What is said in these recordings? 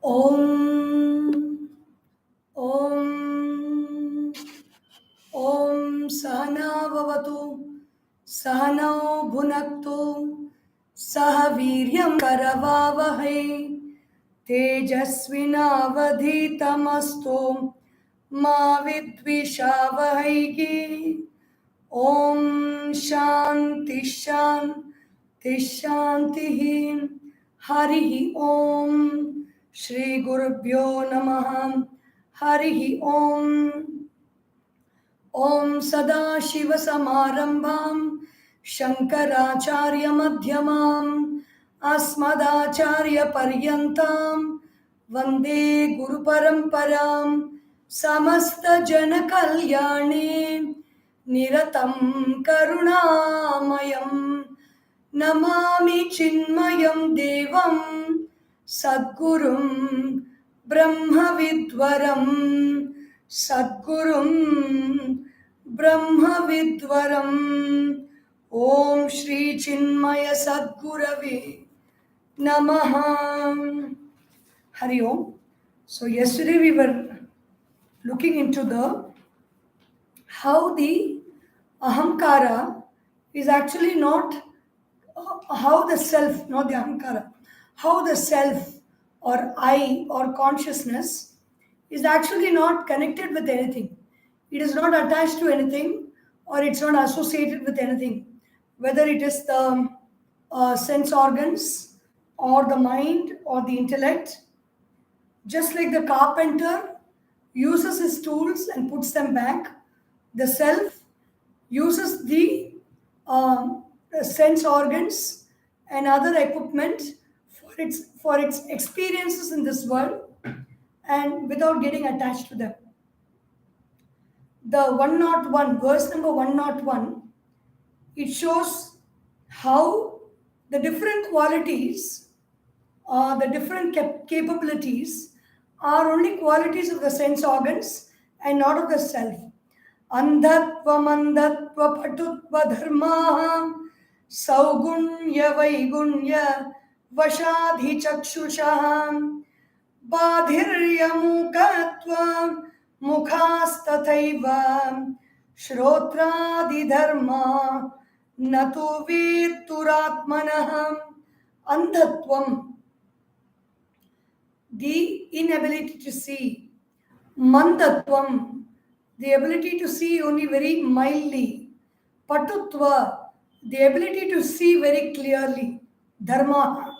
Om Om Om Sahana Vavatu Sahano Bhunaktu Sahaviryam Karavavahai Tejasvinavadhitamastu Ma Vidvishavahai. Om Shanti Shanti Shanti. Harihi Om. Shri Gurubhyo Namaha. Harihi Om. Om Sadashiva Samarambham Shankaracharya Madhyamam Asmadacharya Paryantam Vande Guru Paramparam Samasta Jana Kalyane Niratam Karunamayam Namami Chinmayam Devam Sadgurum Brahma Vidwaram Sadgurum Brahma Vidwaram. Om Shri Chinmaya Sadgurave Namaha. Hari Om. So yesterday we were looking into the how the ahamkara is actually not how the self, not the ahamkara, how the self or I or consciousness is actually not connected with anything. It is not attached to anything or it's not associated with anything. Whether it is the sense organs or the mind or the intellect, just like the carpenter uses his tools and puts them back, the self uses the sense organs and other equipment for its experiences in this world and without getting attached to them. The 101, verse number 101, it shows how the different qualities, the different capabilities are only qualities of the sense organs and not of the self. Andhatva mandatva patutva dharma saugunya vaigunya vashadhi chakshusha badhiryamukatva mukhastathaiva shrotradi dharma natu virturatmanah. Andhatvam, the inability to see. Mandatvam, the ability to see only very mildly. Patutva, the ability to see very clearly. Dharma,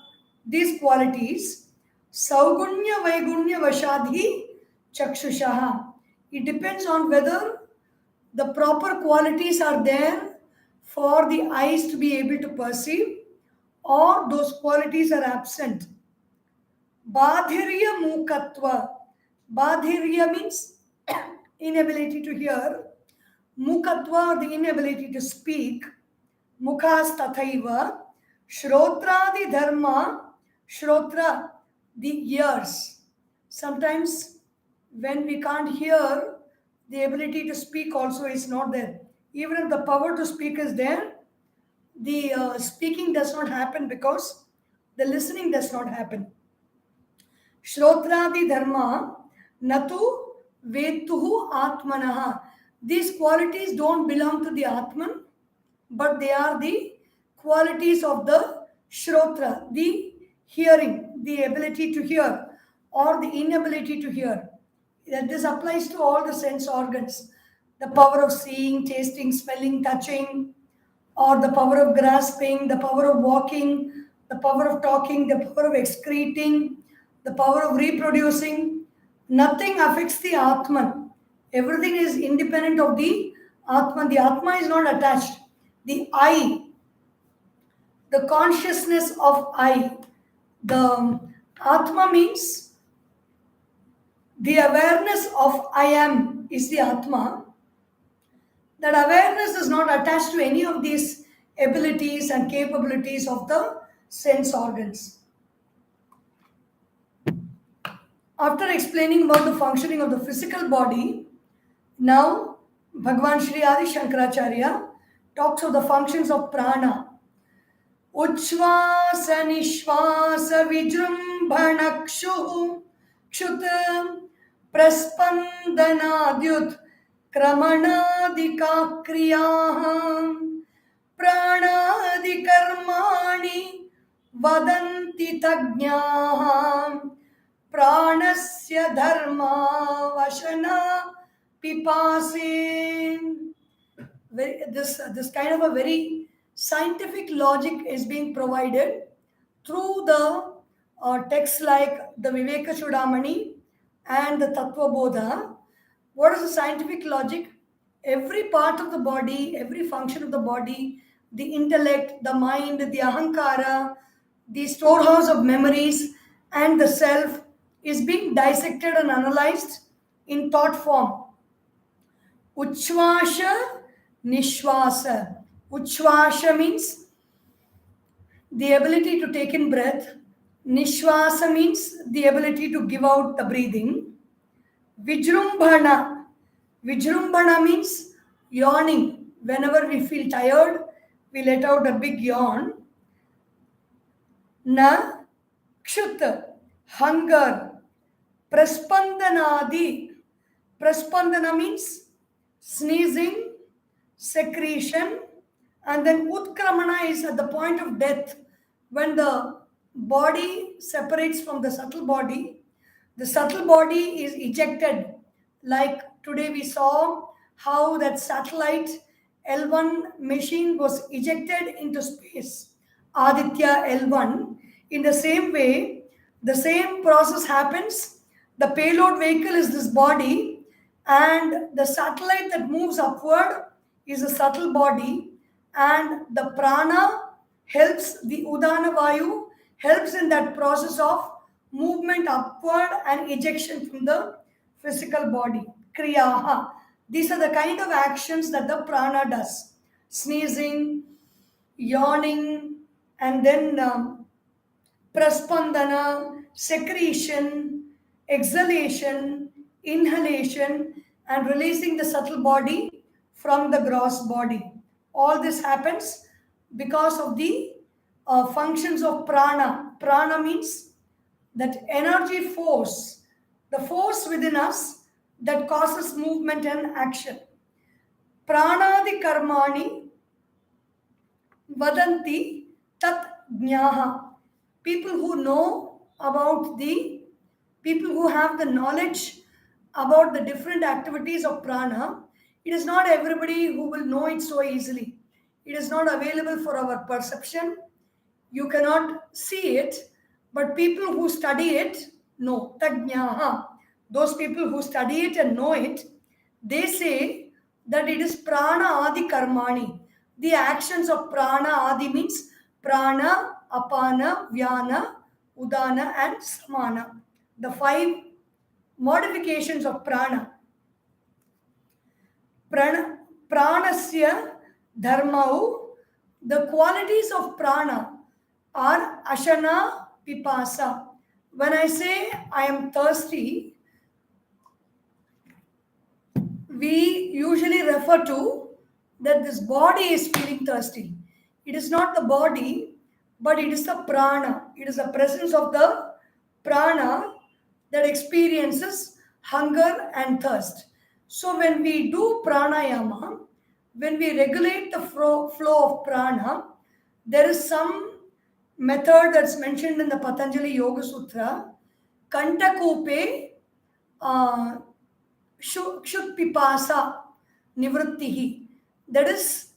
these qualities. Saugunya vaigunya vashadhi chakshushaha. It depends on whether the proper qualities are there for the eyes to be able to perceive or those qualities are absent. Badhirya mukatva. Badhirya means inability to hear. Mukatva, the inability to speak. Mukhas tathaiva. Shrotradi dharma. Shrotra, the ears. Sometimes when we can't hear, the ability to speak also is not there. Even if the power to speak is there, the speaking does not happen because the listening does not happen. Shrotradi dharma natu vetuhu atmanaha. These qualities don't belong to the Atman, but they are the qualities of the Shrotra, the hearing, the ability to hear or the inability to hear. That this applies to all the sense organs. The power of seeing, tasting, smelling, touching, or the power of grasping, the power of walking, the power of talking, the power of excreting, the power of reproducing. Nothing affects the Atman. Everything is independent of the Atman. The Atma is not attached. The I, the consciousness of I, the Atma means the awareness of I am is the Atma. That awareness is not attached to any of these abilities and capabilities of the sense organs. After explaining about the functioning of the physical body, now Bhagavan Sri Adisankaracharya talks of the functions of prana. Uchvasa nishvasa vijrumbhanakshu Kshutam Praspandanadyut Kramanadika Kriyaham Pranadi Karmani Vadanti Tajñaham Pranasya Dharma Vashana Pipase. This kind of a very scientific logic is being provided through the texts like the Vivekachoodamani and the Tattva Bodha. What is the scientific logic? Every part of the body, every function of the body, the intellect, the mind, the ahankara, the storehouse of memories, and the self is being dissected and analyzed in thought form. Uchvasha, Nishwasa. Uchvasha means the ability to take in breath. Nishwasa means the ability to give out the breathing. Vijrumbhana. Vijrumbhana means yawning. Whenever we feel tired, we let out a big yawn. Na, Kshuta, hunger. Praspandanadi. Praspandana means sneezing, secretion, and then Utkramana is at the point of death. When the body separates from the subtle body is ejected. Like today we saw how that satellite L1 machine was ejected into space, Aditya L1. In the same way, the same process happens. The payload vehicle is this body, and the satellite that moves upward is a subtle body, and the prana helps, the udana vayu helps in that process of movement upward and ejection from the physical body. Kriyaha. These are the kind of actions that the prana does. Sneezing, yawning, and then praspandana, secretion, exhalation, inhalation, and releasing the subtle body from the gross body. All this happens because of the functions of prana. Prana means that energy force, the force within us that causes movement and action. Pranadi karmani vadanti tat jnaha. People who know about the, people who have the knowledge about the different activities of prana, it is not everybody who will know it so easily. It is not available for our perception. You cannot see it, but people who study it know. Tajñaha. Those people who study it and know it, they say that it is prana adi karmani. The actions of prana adi means prana, apana, vyana, udana, and samana. The 5 modifications of prana. Pranasya dharmau. The qualities of prana are ashana, pipasa. When I say I am thirsty, we usually refer to that this body is feeling thirsty. It is not the body, but it is the prana. It is the presence of the prana that experiences hunger and thirst. So when we do pranayama, when we regulate the flow of prana, there is some method that's mentioned in the Patanjali Yoga Sutra. Kantakupe Shut pipasa nivrittihi. That is,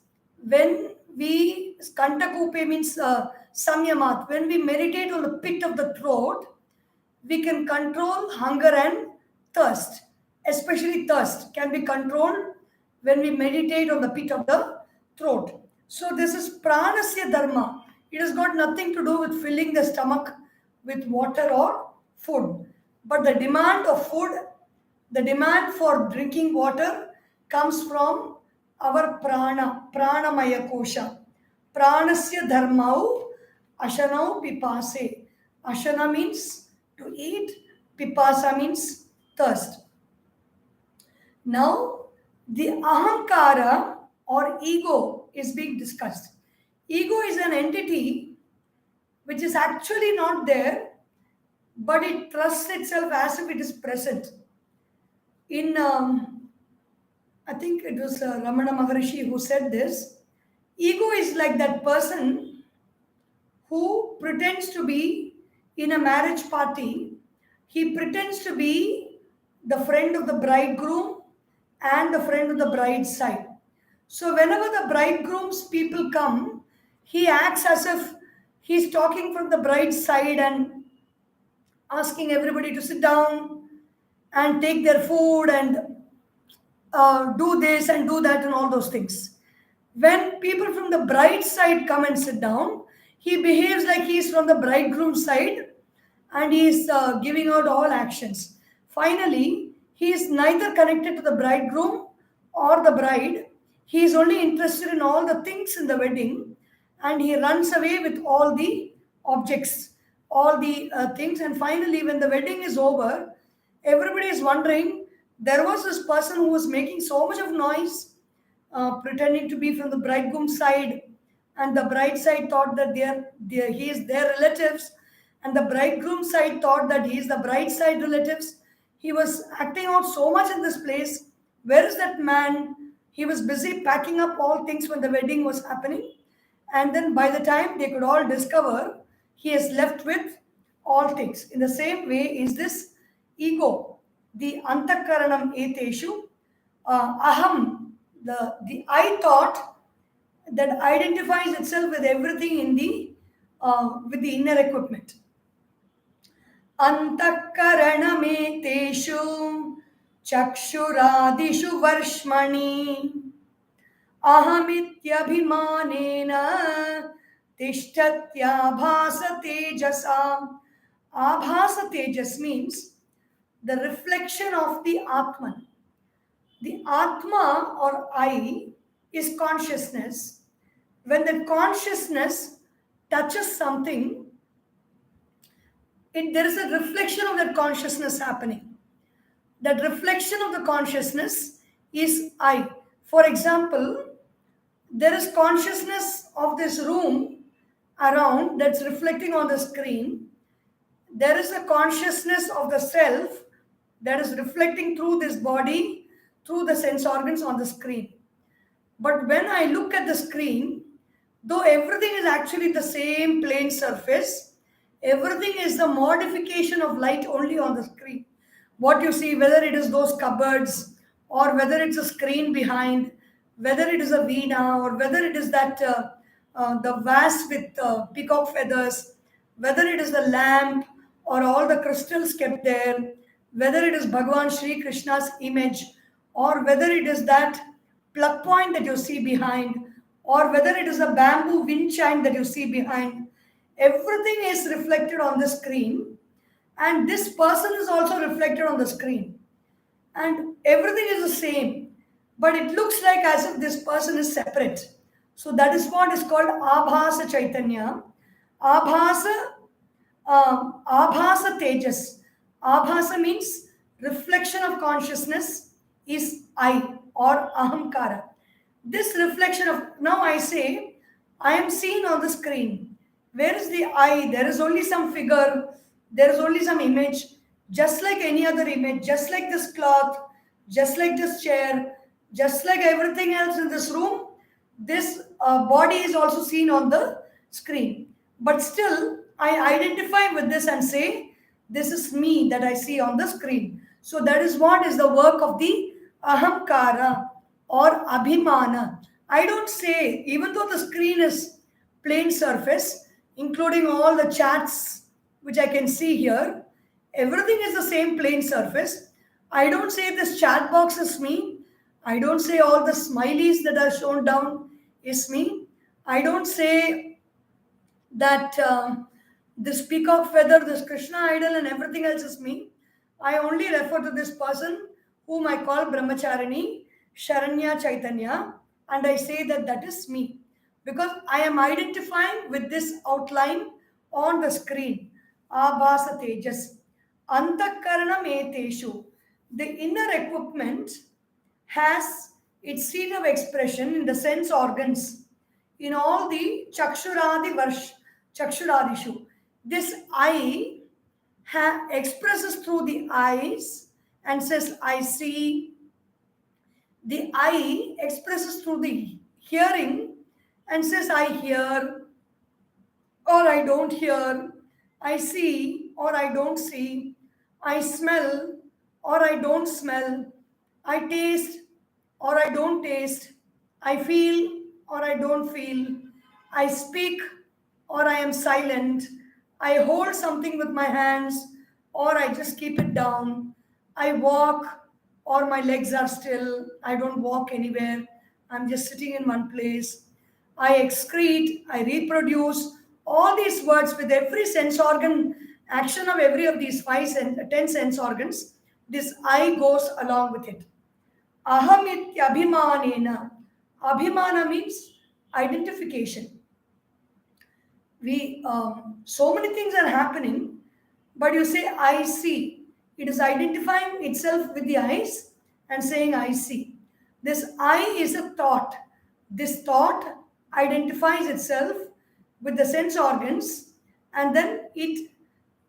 when we, kantakupe means samyamat, when we meditate on the pit of the throat, we can control hunger and thirst. Especially thirst can be controlled when we meditate on the pit of the throat. So this is pranasya dharma. It has got nothing to do with filling the stomach with water or food. But the demand of food, the demand for drinking water comes from our prana, pranamaya kosha. Pranasya dharmau ashanau pipase. Ashana means to eat, pipasa means thirst. Now, the ahankara or ego is being discussed. Ego is an entity which is actually not there, but it thrusts itself as if it is present. In, I think it was Ramana Maharishi who said this. Ego is like that person who pretends to be in a marriage party. He pretends to be the friend of the bridegroom and the friend of the bride's side. So whenever the bridegroom's people come, he acts as if he's talking from the bride's side and asking everybody to sit down and take their food and do this and do that and all those things. When people from the bride's side come and sit down, he behaves like he's from the bridegroom's side and he's giving out all actions. Finally, he is neither connected to the bridegroom or the bride. He is only interested in all the things in the wedding and he runs away with all the objects, all the things. And finally, when the wedding is over, everybody is wondering, there was this person who was making so much of noise, pretending to be from the bridegroom's side, and the bride side thought that he is their relatives, and the bridegroom side thought that he is the bride side relatives. He was acting out so much in this place. Where is that man? He was busy packing up all things when the wedding was happening. And then by the time they could all discover, he is left with all things. In the same way is this ego, the antakaranam eteshu, aham, the I thought that identifies itself with everything in the with the inner equipment. Antakaraname chakshuradishu varshmani ahamityabhimanena tishtatyabhasa tejasa. Abhasa tejas means the reflection of the Atman. The Atma or I is consciousness. When the consciousness touches something, there is a reflection of that consciousness happening. That reflection of the consciousness is I. For example, there is consciousness of this room around that's reflecting on the screen. There is a consciousness of the self that is reflecting through this body, through the sense organs on the screen. But when I look at the screen, though everything is actually the same plane surface, everything is the modification of light only on the screen. What you see, whether it is those cupboards or whether it's a screen behind, whether it is a veena or whether it is that the vase with peacock feathers, whether it is the lamp or all the crystals kept there, whether it is Bhagavan Sri Krishna's image or whether it is that plug point that you see behind or whether it is a bamboo wind chime that you see behind, everything is reflected on the screen and this person is also reflected on the screen and everything is the same, but it looks like as if this person is separate. So that is what is called Abhasa Chaitanya. Abhasa Tejas. Abhasa means reflection of consciousness is I or Ahamkara. This reflection of, now I say, I am seen on the screen. Where is the I? There is only some figure, there is only some image, just like any other image, just like this cloth, just like this chair, just like everything else in this room. This body is also seen on the screen. But still, I identify with this and say, this is me that I see on the screen. So that is what is the work of the ahamkara or abhimana. I don't say, even though the screen is plain surface, including all the chats which I can see here, everything is the same plain surface. I don't say this chat box is me. I don't say all the smileys that are shown down is me. I don't say that this peacock feather, this Krishna idol and everything else is me. I only refer to this person whom I call Brahmacharini Sharanya Chaitanya and I say that that is me because I am identifying with this outline on the screen. Abhasa Tejas. Antakaranam eteshu. The inner equipment has its scene of expression in the sense organs, in all the chakshuradishu. This I expresses through the eyes and says, I see. The eye expresses through the hearing and says, I hear or I don't hear. I see or I don't see. I smell or I don't smell. I taste or I don't taste. I feel or I don't feel. I speak or I am silent. I hold something with my hands or I just keep it down. I walk or my legs are still. I don't walk anywhere. I'm just sitting in one place. I excrete, I reproduce. All these words with every sense organ action of every of these 10 sense organs, this I goes along with it. Ahamityabhimanena. Abhimana means identification. So many things are happening, but you say I see. It is identifying itself with the eyes and saying I see. This I is a thought. This thought identifies itself with the sense organs, and then it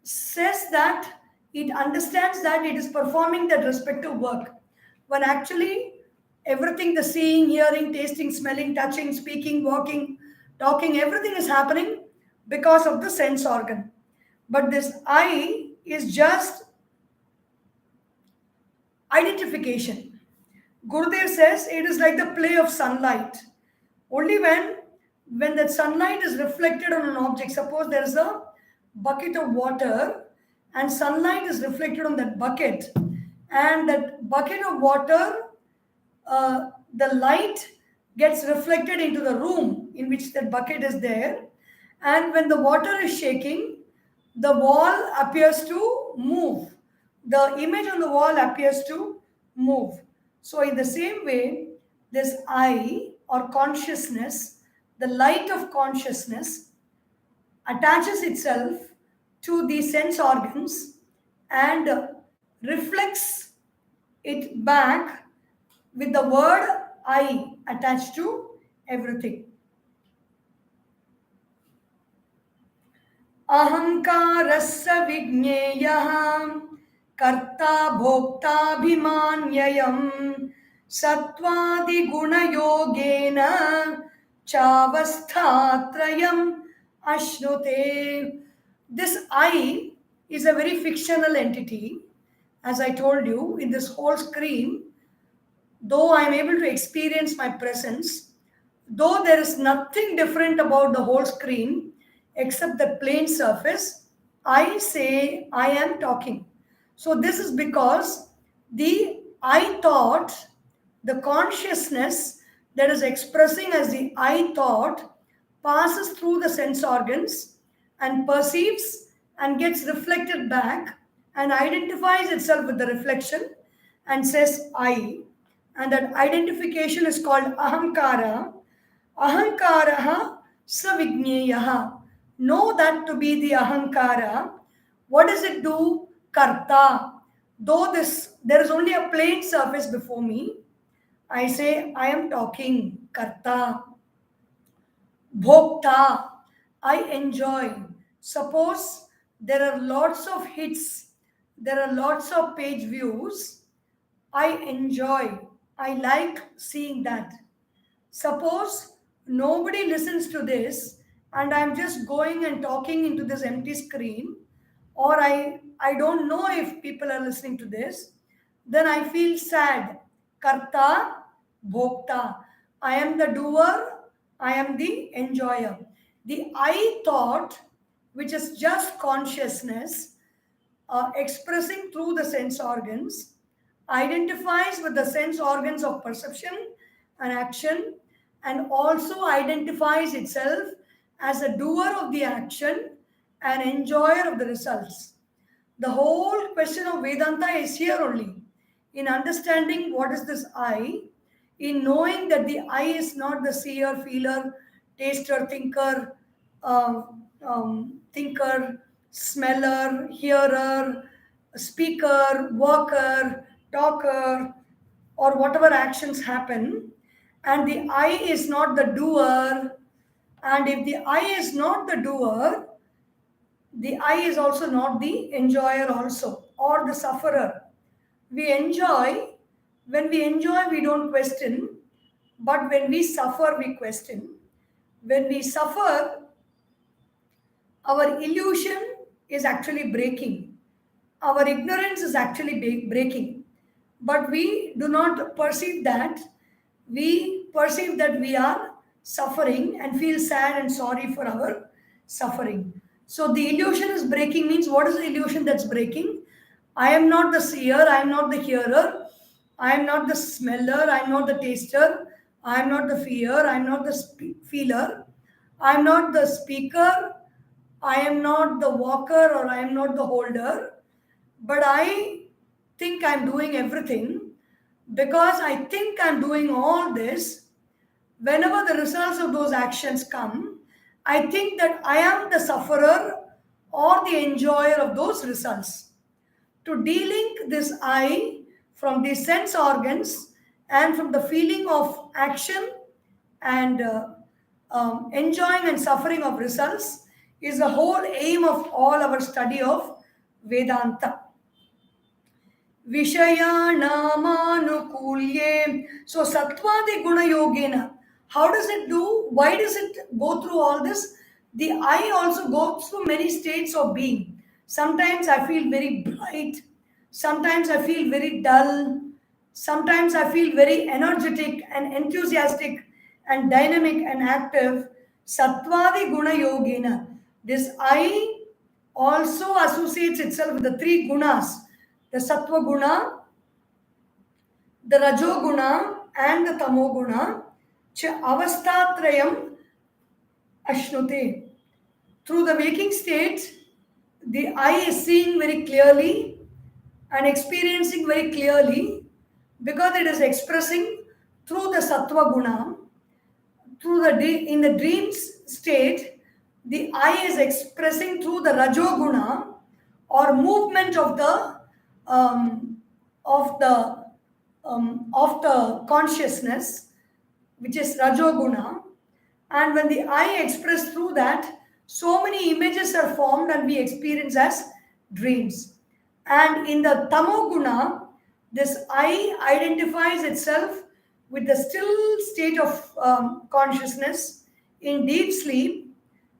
says that it understands that it is performing that respective work, when actually everything, the seeing, hearing, tasting, smelling, touching, speaking, walking, talking, everything is happening because of the sense organ. But this I is just identification. Gurudev says it is like the play of sunlight. Only when that sunlight is reflected on an object, suppose there is a bucket of water and sunlight is reflected on that bucket, and that bucket of water, the light gets reflected into the room in which that bucket is there, and when the water is shaking, the wall appears to move. The image on the wall appears to move. So in the same way, this I or consciousness, the light of consciousness, attaches itself to the sense organs and reflects it back with the word I attached to everything. Ahankarasya vigneyah karta bhoktabhimanyayam satvadi guna yogena chavasthatrayam ashnute. This I is a very fictional entity. As I told you, in this whole screen, though I am able to experience my presence, though there is nothing different about the whole screen except the plain surface, I say I am talking. So this is because the I thought, the consciousness that is expressing as the I thought, passes through the sense organs and perceives and gets reflected back and identifies itself with the reflection and says I. And that identification is called ahankara. Ahankaraha savigneyaha. Know that to be the ahankara. What does it do? Karta. Though there is only a plain surface before me, I say I am talking. Karta. Bhokta. I enjoy. Suppose there are lots of hits, there are lots of page views. I enjoy. I like seeing that. Suppose nobody listens to this and I'm just going and talking into this empty screen, or I don't know if people are listening to this, then I feel sad. Karta, bhokta. I am the doer, I am the enjoyer. The I thought, which is just consciousness, expressing through the sense organs, identifies with the sense organs of perception and action, and also identifies itself as a doer of the action and enjoyer of the results. The whole question of Vedanta is here only, in understanding what is this I, in knowing that the I is not the seer, feeler, taster, thinker, smeller, hearer, speaker, walker, talker, or whatever actions happen, and the I is not the doer. And if the I is not the doer, The I is also not the enjoyer also, or the sufferer. We enjoy. When we enjoy, we don't question. But when we suffer, we question. When we suffer, our illusion is actually breaking. Our ignorance is actually breaking. But we do not perceive that. We perceive that we are suffering and feel sad and sorry for our suffering. So the illusion is breaking means, what is the illusion that's breaking? I am not the seer, I am not the hearer, I am not the smeller, I am not the taster, I am not the fear, I am not the feeler, I am not the speaker, I am not the walker, or I am not the holder, but I think I'm doing everything. Because I think I'm doing all this, whenever the results of those actions come, I think that I am the sufferer or the enjoyer of those results. To delink this I from the sense organs and from the feeling of action and enjoying and suffering of results is the whole aim of all our study of Vedanta. Vishayanamanukulye. So Sattvadi Guna Yogena. How does it do? Why does it go through all this? The I also goes through many states of being. Sometimes I feel very bright. Sometimes I feel very dull. Sometimes I feel very energetic and enthusiastic and dynamic and active. Sattvadi Guna Yogena. This I also associates itself with the three gunas, the sattva guna, the rajo guna, and the tamo guna. Cha avastatrayam ashnute. Through the waking state, the I is seeing very clearly and experiencing very clearly because it is expressing through the sattva guna. Through in the dreams state, the I is expressing through the rajoguna or movement of the of the of the consciousness, which is rajoguna. And when the I express through that, so many images are formed and we experience as dreams. And in the tamoguna, this I identifies itself with the still state of consciousness in deep sleep,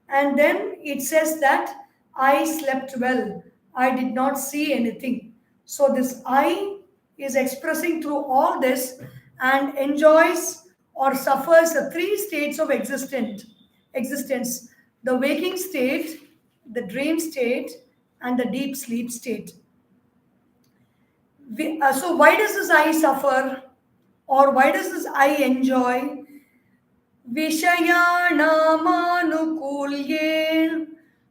and then it says that I slept well, I did not see anything. So this I is expressing through all this and enjoys or suffers the three states of existence: the waking state, the dream state, and the deep sleep state. So why does this I suffer, or why does this I enjoy? Vishayanamanukulye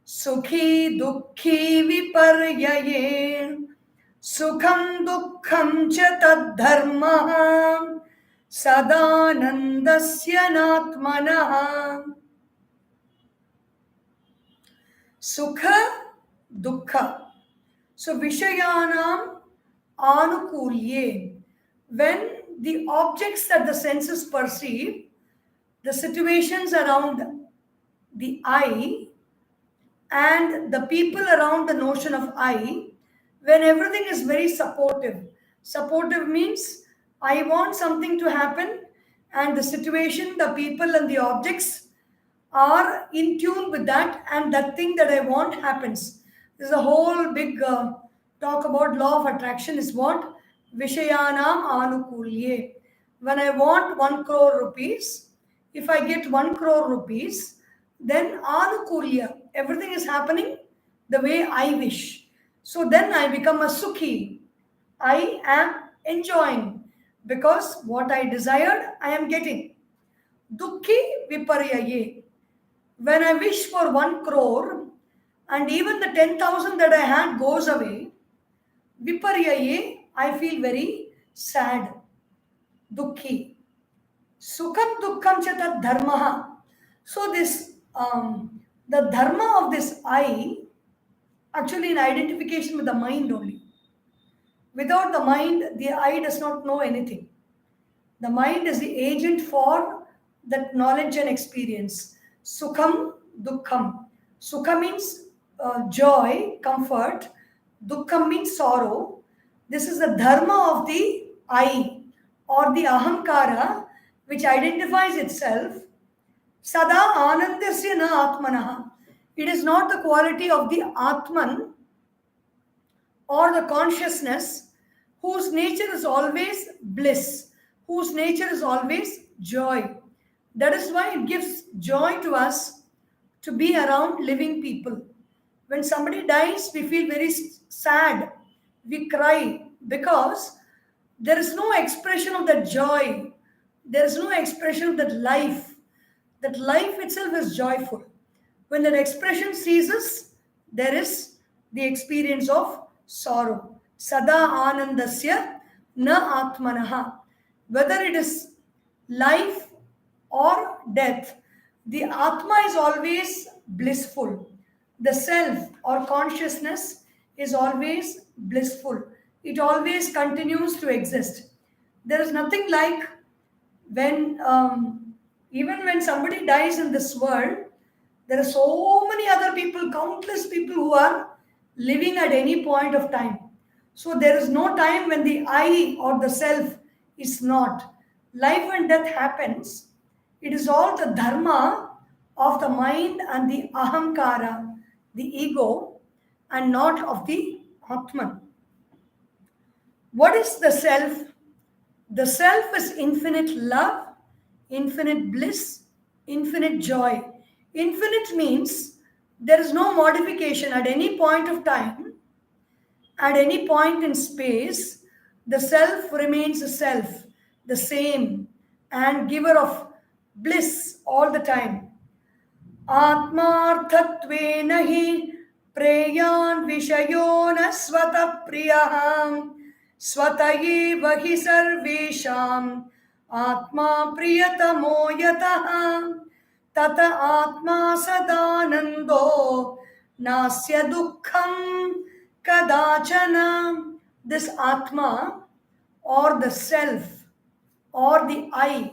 sukhi dukhi viparyaye sukham dukkham cha taddharma sadanandasya natmanaha. Sukha dukkha. So Vishayanam anukulye. When the objects that the senses perceive, the situations around the I and the people around the notion of I, when everything is very supportive. Supportive means I want something to happen and the situation, the people and the objects are in tune with that, and that thing that I want happens. There's a whole big talk about law of attraction is what? Vishayanam anukulye. When I want 1 crore rupees, if I get 1 crore rupees, then anukulya, everything is happening the way I wish. So then I become a sukhi. I am enjoying because what I desired, I am getting. Dukhi viparyaye. When I wish for 1 crore and even the 10,000 that I had goes away, viparyaye, I feel very sad. Dukhi. Sukham dukkham chatat dharmaha. So this, the dharma of this I, actually in identification with the mind only. Without the mind, the I does not know anything. The mind is the agent for that knowledge and experience. Sukham, dukkham. Sukha means joy, comfort. Dukkham means sorrow. This is the dharma of the I or the ahankara, which identifies itself. Sada anandasya na atmanaha. It is not the quality of the Atman or the consciousness whose nature is always bliss, whose nature is always joy. That is why it gives joy to us to be around living people. When somebody dies, we feel very sad, we cry because there is no expression of that joy, there is no expression of that life. That life itself is joyful. When that expression ceases, there is the experience of sorrow. Sada anandasya na atmanaha. Whether it is life or death, the Atma is always blissful. The self or consciousness is always blissful. It always continues to exist. There is nothing like when, even when somebody dies in this world, there are so many other people, countless people who are living at any point of time. So there is no time when the I or the self is not. Life and death happens. It is all the dharma of the mind and the ahankara, the ego, and not of the Atman. What is the self? The self is infinite love, infinite bliss, infinite joy. Infinite means there is no modification at any point of time, at any point in space. The self remains the self, the same, and giver of bliss all the time. Atmarthatvena hi preyan vishayo na svata priyaham स्वतयेव हि सर्वेषाम् आत्मा प्रियतमो यतः तत आत्मा सदानन्दो नास्य दुःखं kadachana. This Atma or the self or the I.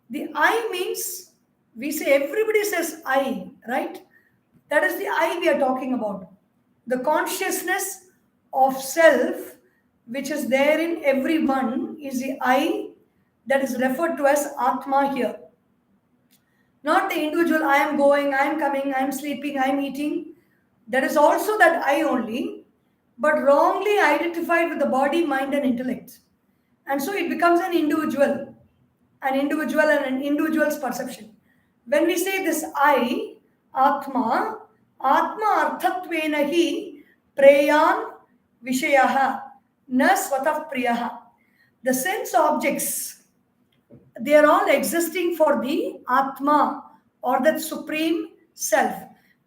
The I means, we say, everybody says I, right? That is the I we are talking about. The consciousness of self which is there in everyone is the I that is referred to as Atma here. Not the individual, I am going, I am coming, I am sleeping, I am eating. That is also that I only, but wrongly identified with the body, mind and intellect. And so it becomes an individual and an individual's perception. When we say this I, Atma, Atma arthatvena hi preyan vishayaha na swatah priyaha. The sense objects, they are all existing for the Atma or that supreme self.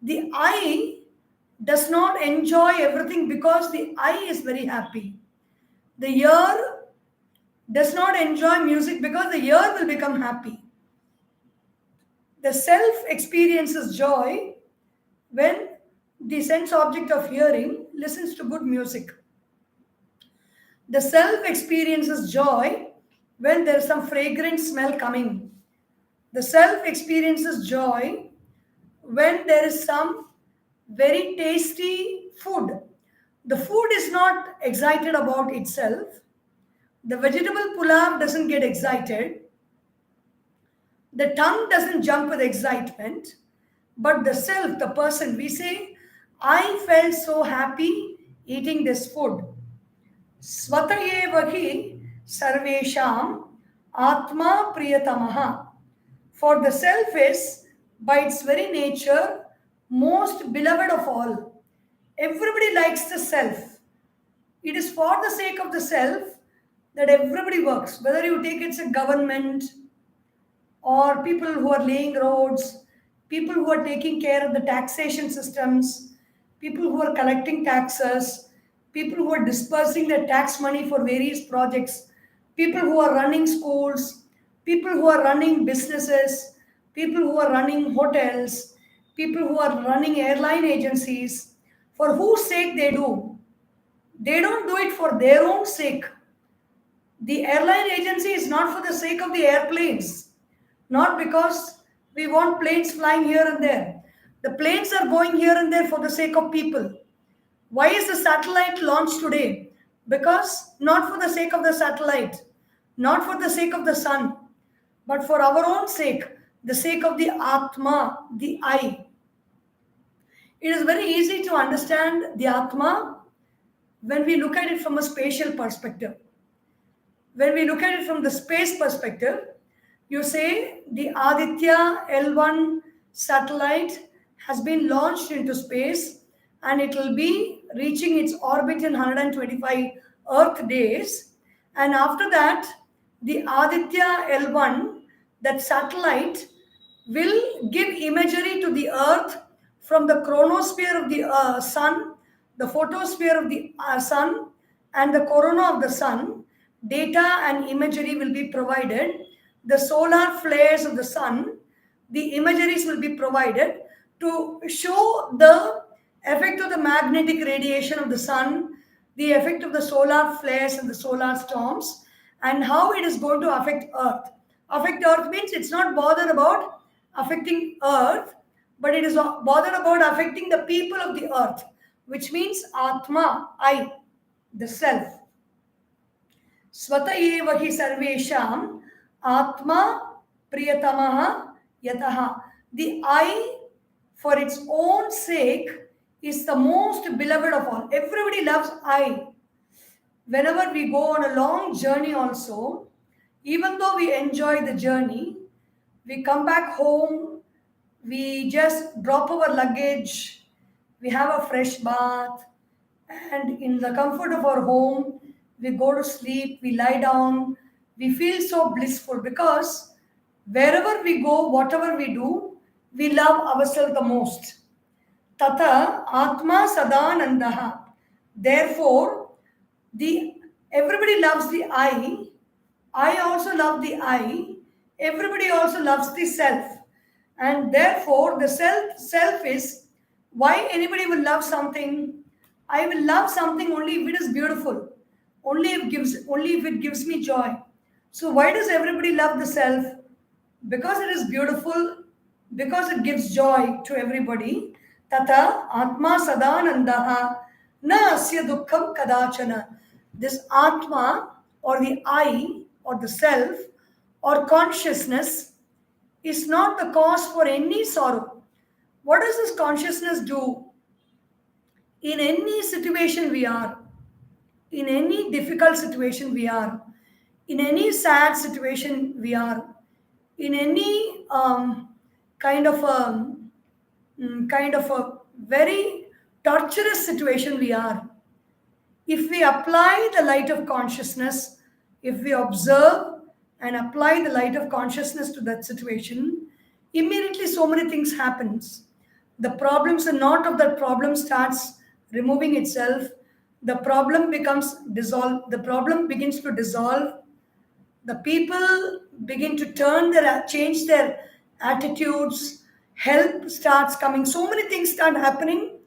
The I does not enjoy everything because the I is very happy. The ear does not enjoy music because the ear will become happy. The self experiences joy when the sense object of hearing listens to good music. The self experiences joy when there is some fragrant smell coming. The self experiences joy when there is some very tasty food. The food is not excited about itself. The vegetable pulav doesn't get excited. The tongue doesn't jump with excitement. But the self, the person, we say, I felt so happy eating this food. Swatayev hi sarvesham atma priyatamaha. For the self is, by its very nature, most beloved of all. Everybody likes the self. It is for the sake of the self that everybody works. Whether you take it's a government or people who are laying roads, people who are taking care of the taxation systems, people who are collecting taxes, people who are dispersing their tax money for various projects, people who are running schools, people who are running businesses, people who are running hotels, people who are running airline agencies, for whose sake they do. They don't do it for their own sake. The airline agency is not for the sake of the airplanes, not because we want planes flying here and there. The planes are going here and there for the sake of people. Why is the satellite launched today? Because not for the sake of the satellite, not for the sake of the sun, but for our own sake, the sake of the Atma, the I. It is very easy to understand the Atma when we look at it from a spatial perspective. When we look at it from the space perspective, you say the Aditya L1 satellite has been launched into space and it will be reaching its orbit in 125 Earth days. And after that, the Aditya L1, that satellite, will give imagery to the Earth from the chronosphere of the Sun, the photosphere of the Sun, and the corona of the Sun. Data and imagery will be provided. The solar flares of the Sun, the imageries will be provided to show the effect of the magnetic radiation of the Sun, the effect of the solar flares and the solar storms, and how it is going to affect Earth. Affect Earth means it's not bothered about affecting Earth, but it is bothered about affecting the people of the Earth, which means Atma, I, the self. Svata eva hi sarvesham Atma priyatamaha yataha. The I, for its own sake, is the most beloved of all. Everybody loves I. Whenever we go on a long journey also, even though we enjoy the journey, we come back home, we just drop our luggage, we have a fresh bath, and in the comfort of our home, we go to sleep, we lie down, we feel so blissful because wherever we go, whatever we do, we love ourselves the most. Tata Atma Sadanandaha. Therefore, everybody loves the I also love the I, everybody also loves the self. And therefore, the self is why anybody will love something. I will love something only if it is beautiful, only if it gives me joy. So why does everybody love the self? Because it is beautiful, because it gives joy to everybody. Tata Atma Sadanandaha Na Asya Dukkham Kadachana. This Atma or the I or the self or consciousness is not the cause for any sorrow. What does this consciousness do? In any situation we are, in any difficult situation we are, in any sad situation we are, in any kind of a very torturous situation we are, if we apply the light of consciousness, if we observe and apply the light of consciousness to that situation, immediately so many things happens. The problems and knot of that problem starts removing itself. The problem becomes dissolved. The problem begins to dissolve. The people begin to change their attitudes. Help starts coming. So many things start happening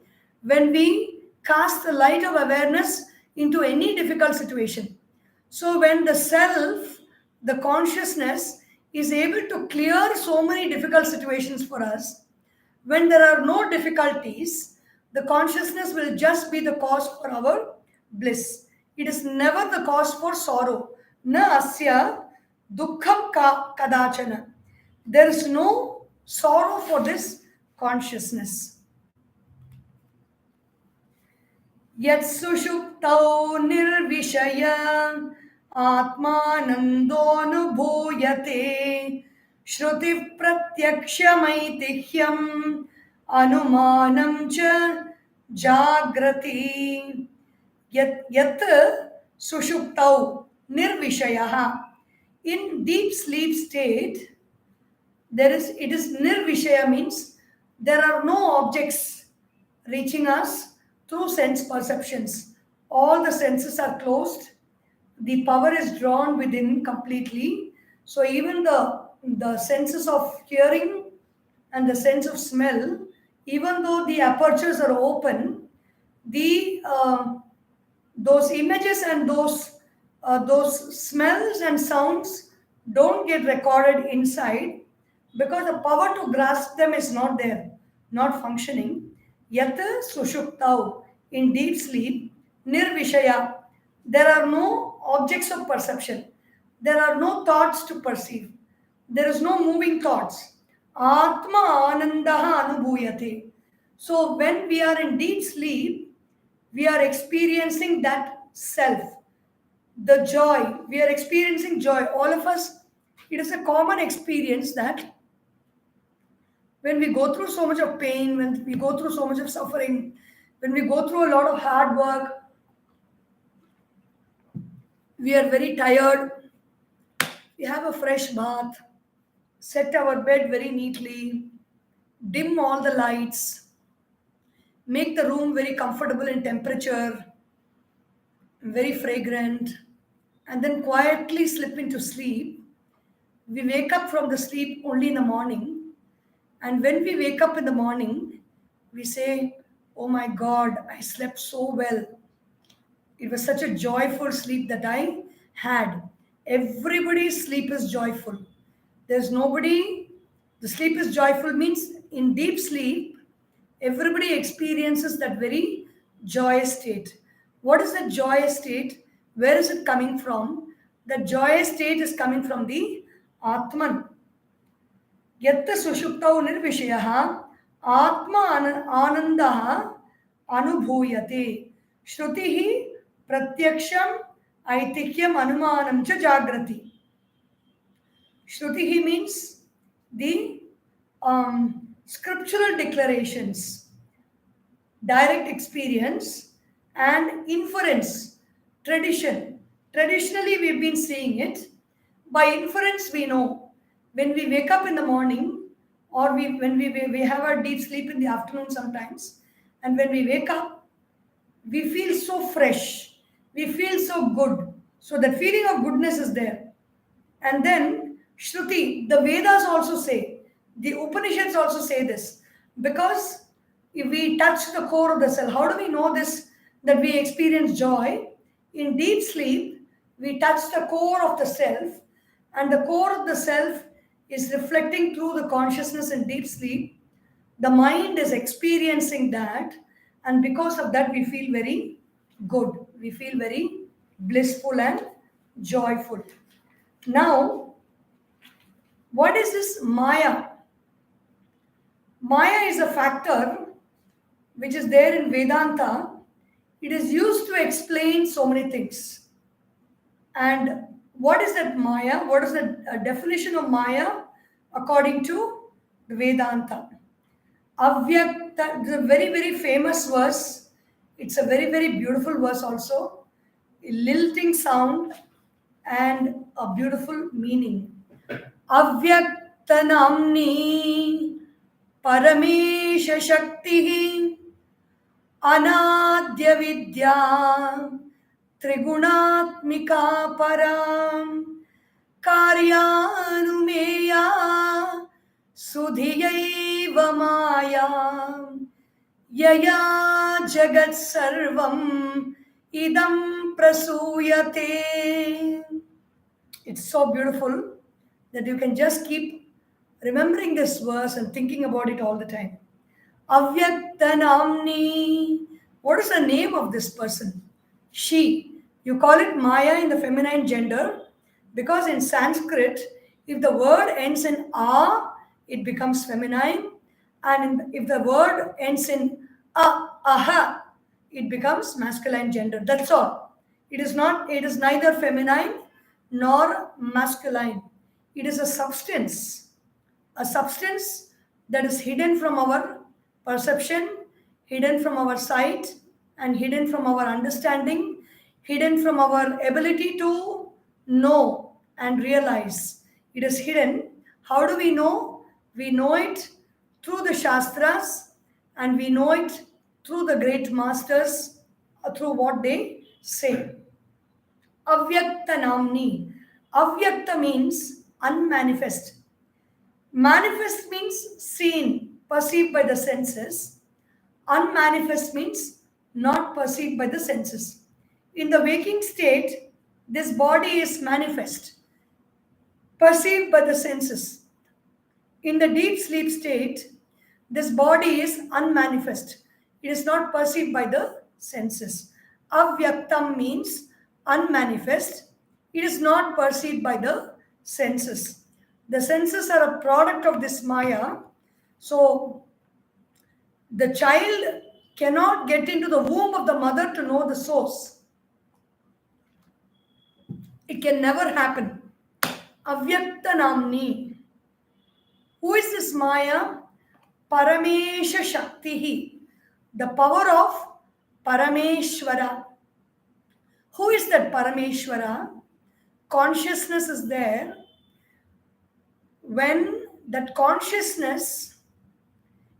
when we cast the light of awareness into any difficult situation. So when the self, the consciousness, is able to clear so many difficult situations for us, when there are no difficulties, the consciousness will just be the cause for our bliss. It is never the cause for sorrow. Na asya dukkham kadachana. There is no sorrow for this consciousness. Yat sushuptau nirvishaya atmanandonubhuyate shruti pratyakshamaityam anumanam cha jagrati. Yat sushuptau nirvishaya. In deep sleep state, it is nirvishaya means there are no objects reaching us through sense perceptions. All the senses are closed. The power is drawn within completely. So even the senses of hearing and the sense of smell, even though the apertures are open, those images and those smells and sounds don't get recorded inside because the power to grasp them is not there. not functioning. Yat sushuktau, in deep sleep, nirvishaya, there are no objects of perception. There are no thoughts to perceive. There is no moving thoughts. Atma anandaha anubhuyate. So when we are in deep sleep, we are experiencing that self, the joy. We are experiencing joy. All of us, it is a common experience that when we go through so much of pain, when we go through so much of suffering, when we go through a lot of hard work, we are very tired. We have a fresh bath, set our bed very neatly, dim all the lights, make the room very comfortable in temperature, very fragrant, and then quietly slip into sleep. We wake up from the sleep only in the morning. And when we wake up in the morning, we say, "Oh my God, I slept so well. It was such a joyful sleep that I had." Everybody's sleep is joyful. There's nobody, the sleep is joyful means in deep sleep, everybody experiences that very joyous state. What is the joyous state? Where is it coming from? The joyous state is coming from the Atman. Yatta sushuktau nirvishayah Atma anandaha anubhuyate. Shrutihi pratyaksham aitikyam anumanam cha jagrati. Shrutihi means the scriptural declarations, direct experience, and inference, tradition. Traditionally, we've been seeing it. By inference, we know when we wake up in the morning, or when we have our deep sleep in the afternoon sometimes, and when we wake up, we feel so fresh, we feel so good. So that feeling of goodness is there. And then Shruti, the Vedas also say, the Upanishads also say this, because if we touch the core of the self, how do we know this, that we experience joy? In deep sleep, we touch the core of the self, and the core of the self is reflecting through the consciousness in deep sleep. The mind is experiencing that, and because of that, we feel very good. We feel very blissful and joyful. Now, what is this Maya? Maya is a factor which is there in Vedanta. It is used to explain so many things. And what is that Maya? What is the definition of Maya according to the Vedanta? Avyakta is a very, very famous verse. It's a very, very beautiful verse also. A lilting sound and a beautiful meaning. Avyaktanamni Paramesha Shakti Anadya Vidya Trigunatmika Param Karyanumeya Sudhiyaiva Maya Yaya Jagat Sarvam Idam Prasuyate. It's so beautiful that you can just keep remembering this verse and thinking about it all the time. Avyaktanamni. What is the name of this person? She. You call it Maya in the feminine gender because in Sanskrit, if the word ends in a, it becomes feminine, and if the word ends in aha, it becomes masculine gender. That's all. It is not. It is neither feminine nor masculine. It is a substance that is hidden from our perception, hidden from our sight, and hidden from our understanding, hidden from our ability to know and realize. It is hidden. How do we know? We know it through the Shastras, and we know it through the great masters, through what they say. Avyakta namni. Avyakta means unmanifest. Manifest means seen, perceived by the senses. Unmanifest means not perceived by the senses. In the waking state, this body is manifest, perceived by the senses. In the deep sleep state, This body is unmanifest. It is not perceived by the senses. Avyaktam means unmanifest. It is not perceived by the senses. The senses are a product of this Maya. So the child cannot get into the womb of the mother to know the source. It can never happen. Avyakta Namni. Who is this Maya? Paramesha Shaktihi. The power of Parameshwara. Who is that Parameshwara? Consciousness is there. When that consciousness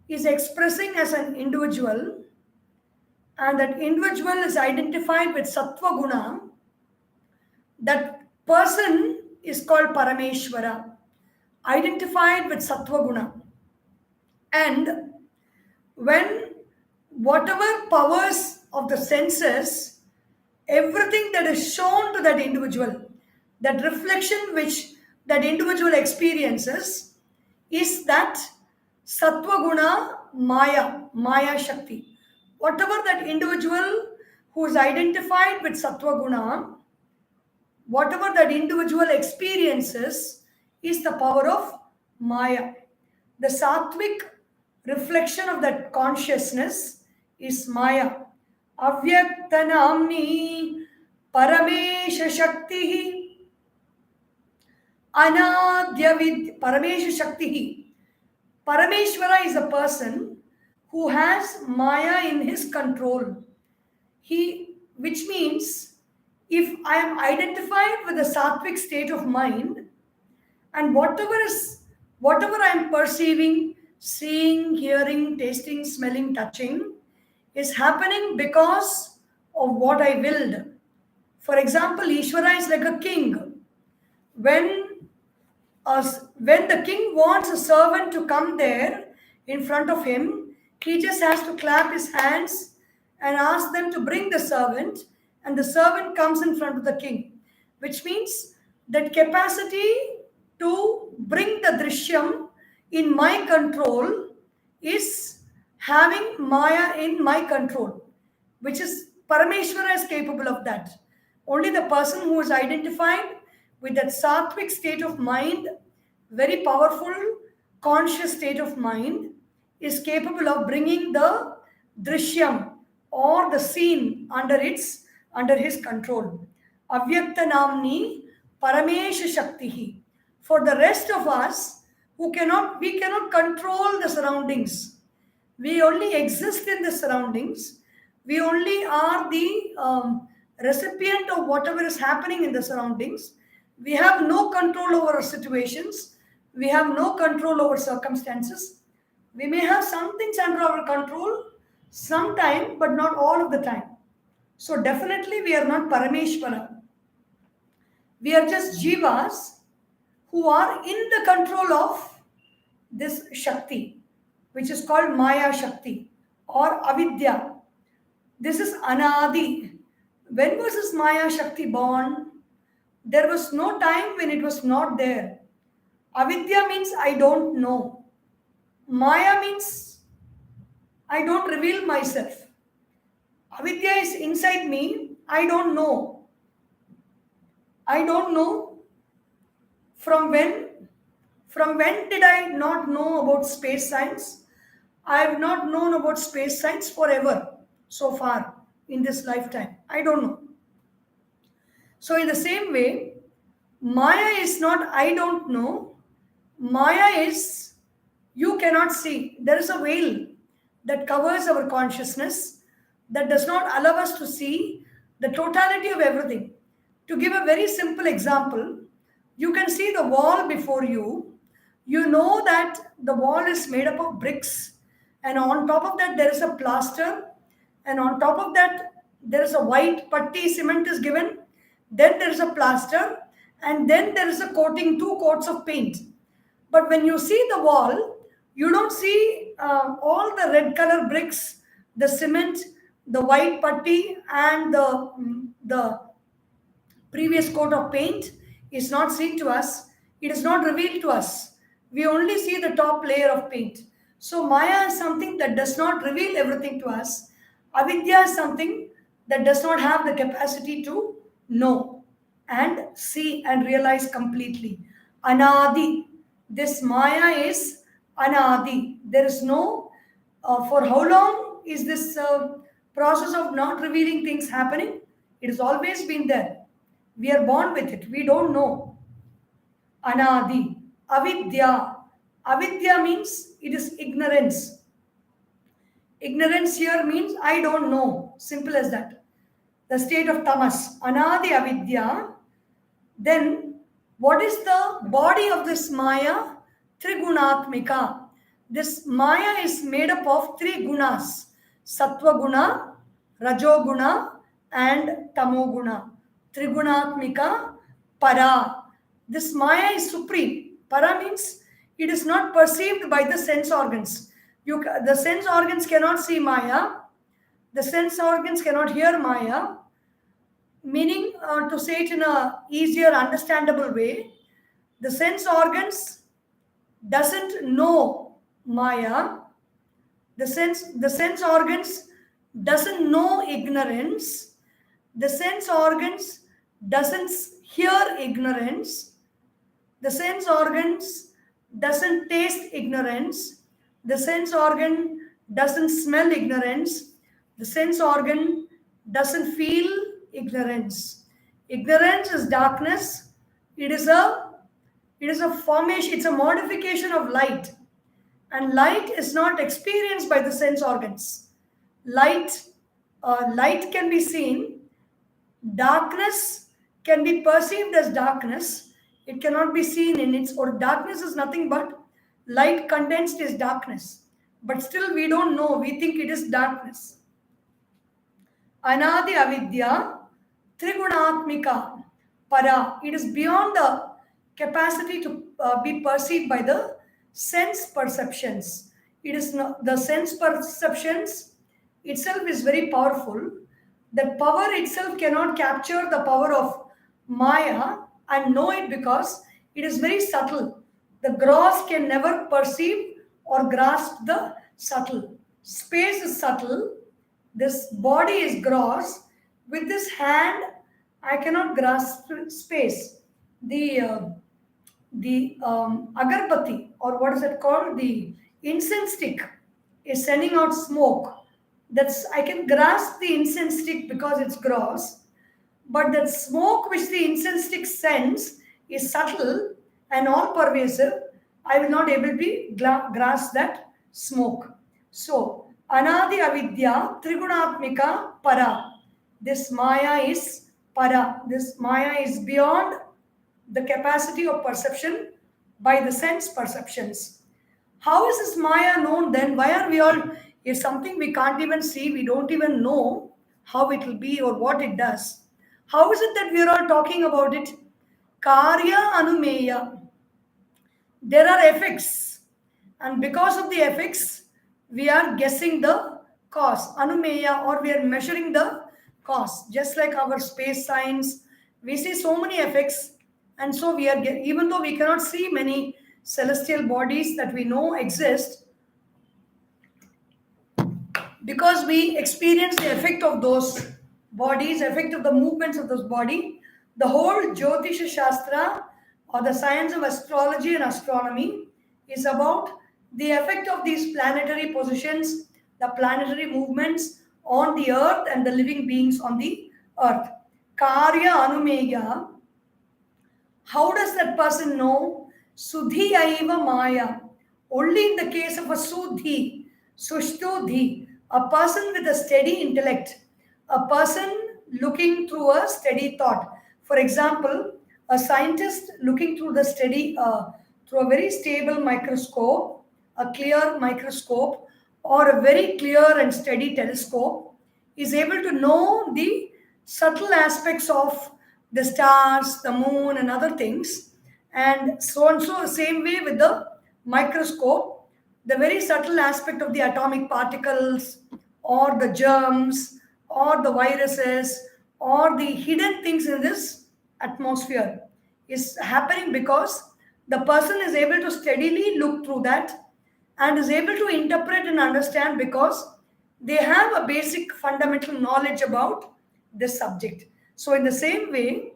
is expressing as an individual, and that individual is identified with Sattva Guna, that person is called Parameshwara, identified with Sattva Guna. And when whatever powers of the senses, everything that is shown to that individual, that reflection which that individual experiences, is that Sattva Guna Maya Shakti. Whatever that individual who is identified with Sattva Guna, whatever that individual experiences is the power of Maya. The sattvic reflection of that consciousness is Maya. Avyaktanamni Paramesha Shakti Anadyavid Paramesha Shakti. Parameshwara is a person who has Maya in his control. Which means, if I am identified with the sattvic state of mind, and whatever I am perceiving, seeing, hearing, tasting, smelling, touching, is happening because of what I willed. For example, Ishvara is like a king. When the king wants a servant to come there in front of him, he just has to clap his hands and ask them to bring the servant, and the servant comes in front of the king. Which means that capacity to bring the drishyam in my control is having Maya in my control, which is Parameshwara is capable of that. Only the person who is identified with that sattvic state of mind, very powerful conscious state of mind, is capable of bringing the drishyam or the scene under his control. Avyakta Namni Paramesha Shaktihi. For the rest of us, we cannot control the surroundings. We only exist in the surroundings. We only are the recipient of whatever is happening in the surroundings. We have no control over our situations. We have no control over circumstances. We may have some things under our control sometime, but not all of the time. So definitely we are not Parameshwara. We are just jivas who are in the control of this Shakti, which is called Maya Shakti or Avidya. This is Anadi. When was this Maya Shakti born? There was no time when it was not there. Avidya means I don't know. Maya means I don't reveal myself. Avidya is inside me. I don't know. I don't know from when. From when did I not know about space science? I have not known about space science forever so far in this lifetime. I don't know. So in the same way, Maya is not I don't know. Maya is you cannot see. There is a veil that covers our consciousness that does not allow us to see the totality of everything. To give a very simple example, you can see the wall before you. You know that the wall is made up of bricks, and on top of that there is a plaster, and on top of that there is a white putty cement is given, then there is a plaster, and then there is a coating, 2 coats of paint. But when you see the wall, you don't see all the red color bricks, the cement, the white putty, and the previous coat of paint is not seen to us. It is not revealed to us. We only see the top layer of paint. So Maya is something that does not reveal everything to us. Avidya is something that does not have the capacity to know and see and realize completely. Anadi. This Maya is Anadi. There is no, for how long is this process of not revealing things happening? It has always been there. We are born with it. We don't know. Anadi. Avidya. Avidya means it is ignorance. Ignorance here means I don't know. Simple as that. The state of tamas. Anadi avidya. Then what is the body of this Maya? Trigunatmika. This Maya is made up of three gunas. Sattva guna, Rajoguna and Tamoguna. Trigunatmika para. This Maya is supreme. Para means it is not perceived by the sense organs. The sense organs cannot see Maya. The sense organs cannot hear Maya. Meaning, to say it in a easier, understandable way, the sense organs doesn't know Maya. The sense organs doesn't know ignorance. The sense organs doesn't hear ignorance. The sense organs doesn't taste ignorance. The sense organ doesn't smell ignorance. The sense organ doesn't feel ignorance. Ignorance is darkness. It is a formation, it's a modification of light. And light is not experienced by the sense organs. Light can be seen. Darkness can be perceived as darkness. It cannot be seen in its, or darkness is nothing but light condensed is darkness. But still we don't know. We think it is darkness. Anadi avidya, trigunatmika, para. It is beyond the capacity to be perceived by the sense perceptions. It is not, the sense perceptions itself is very powerful. That power itself cannot capture the power of Maya and know it because it is very subtle. The gross can never perceive or grasp the subtle. Space is subtle. This body is gross. With this hand, I cannot grasp space. The agarbatti, or what is it called? The incense stick is sending out smoke. I can grasp the incense stick because it's gross, but that smoke which the incense stick sends is subtle and all pervasive. I will not able to grasp that smoke. So, Anadi avidya trigunatmika para. This Maya is para. This Maya is beyond the capacity of perception by the sense perceptions. How is this Maya known then? Why are we all, if something we can't even see, we don't even know how it will be or what it does. How is it that we are all talking about it? Karya anumeya. There are effects, and because of the effects, we are guessing the cause. Anumeya, or we are measuring the cause. Just like our space science, we see so many effects, and so we are, even though we cannot see many celestial bodies that we know exist, because we experience the effect of those bodies, effect of the movements of those body, the whole Jyotisha Shastra, or the science of astrology and astronomy, is about the effect of these planetary positions, the planetary movements on the earth and the living beings on the earth. Karya anumeya. How does that person know? Sudhi aiva maya. Only in the case of a sudhi, sushtudhi, a person with a steady intellect, a person looking through a steady thought. For example, a scientist looking through through a very stable microscope, a clear microscope, or a very clear and steady telescope, is able to know the subtle aspects of the stars, the moon, and other things. And so, same way with the microscope, the very subtle aspect of the atomic particles, or the germs, or the viruses, or the hidden things in this atmosphere is happening because the person is able to steadily look through that, and is able to interpret and understand because they have a basic fundamental knowledge about this subject. So, in the same way,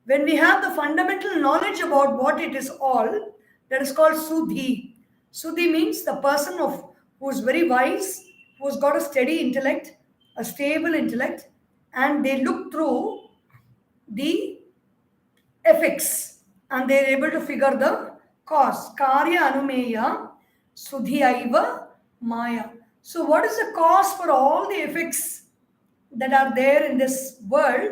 when we have the fundamental knowledge about what it is all, that is called Suddhi. Suddhi means the person of who is very wise, who's got a steady intellect, a stable intellect, and they look through the effects and they are able to figure the cause. Karya anumeya sudhiyaiva maya. So, what is the cause for all the effects that are there in this world?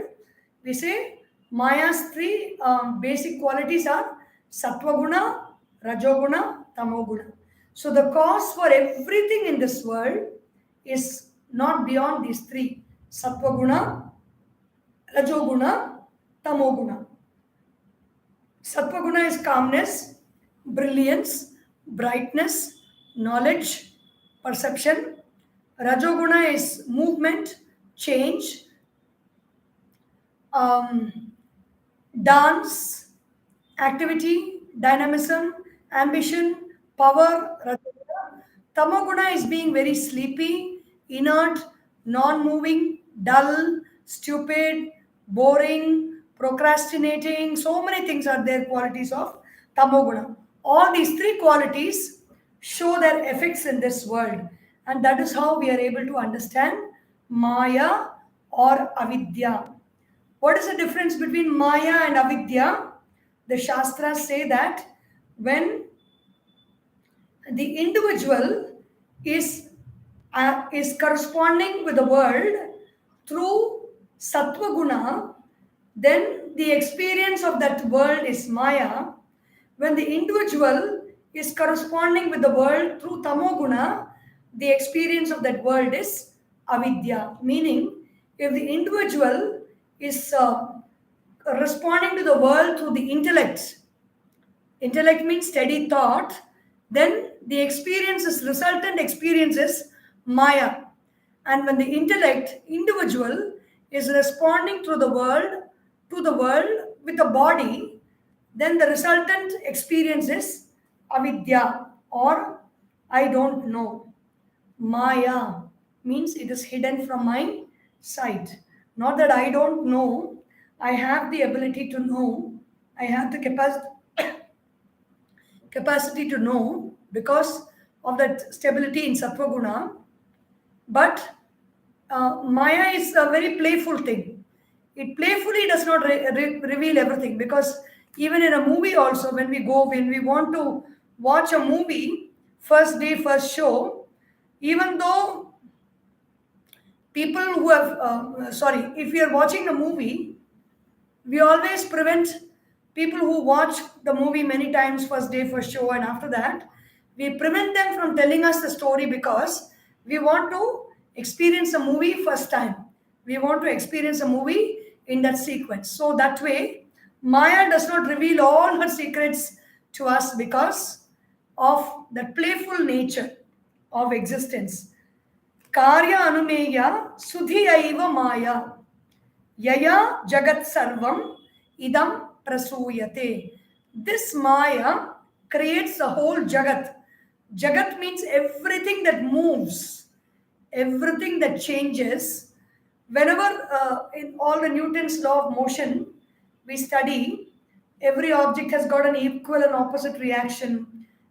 We say Maya's three basic qualities are Sattva-guna, Rajoguna, Tamoguna. So, the cause for everything in this world is not beyond these three: Sattva-guna, Rajoguna, Tamoguna. Sattva-guna is calmness, brilliance, brightness, knowledge, perception. Rajoguna is movement, change, dance, activity, dynamism, ambition, power. Rajoguna. Tamoguna is being very sleepy, inert, non-moving, dull, stupid, boring, procrastinating. So many things are there, qualities of Tamoguna. All these three qualities show their effects in this world. And that is how we are able to understand Maya or Avidya. What is the difference between Maya and Avidya? The Shastras say that when the individual is corresponding with the world through Sattva Guna, then the experience of that world is Maya. When the individual is corresponding with the world through Tamoguna, the experience of that world is Avidya. Meaning, if the individual is responding to the world through the intellect, intellect means steady thought, then the resultant experience is Maya. And when the individual is responding through the world to the world with the body, then the resultant experience is Avidya or I don't know. Maya means it is hidden from my sight. Not that I don't know, I have the ability to know, I have the capacity to know because of that stability in Sattva Guna. But Maya is a very playful thing. It playfully does not reveal everything, because even in a movie also, when we want to watch a movie, first day, first show, even though people who have, if we are watching a movie, we always prevent people who watch the movie many times, first day, first show, and after that, we prevent them from telling us the story because we want to experience a movie first time. We want to experience a movie in that sequence. So that way, Maya does not reveal all her secrets to us because of the playful nature of existence. Karya anumeya sudhiyaiva maya yaya jagat sarvam idam prasuyate. This Maya creates the whole Jagat. Jagat means everything that moves, everything that changes. Whenever in all the Newton's law of motion we study, every object has got an equal and opposite reaction.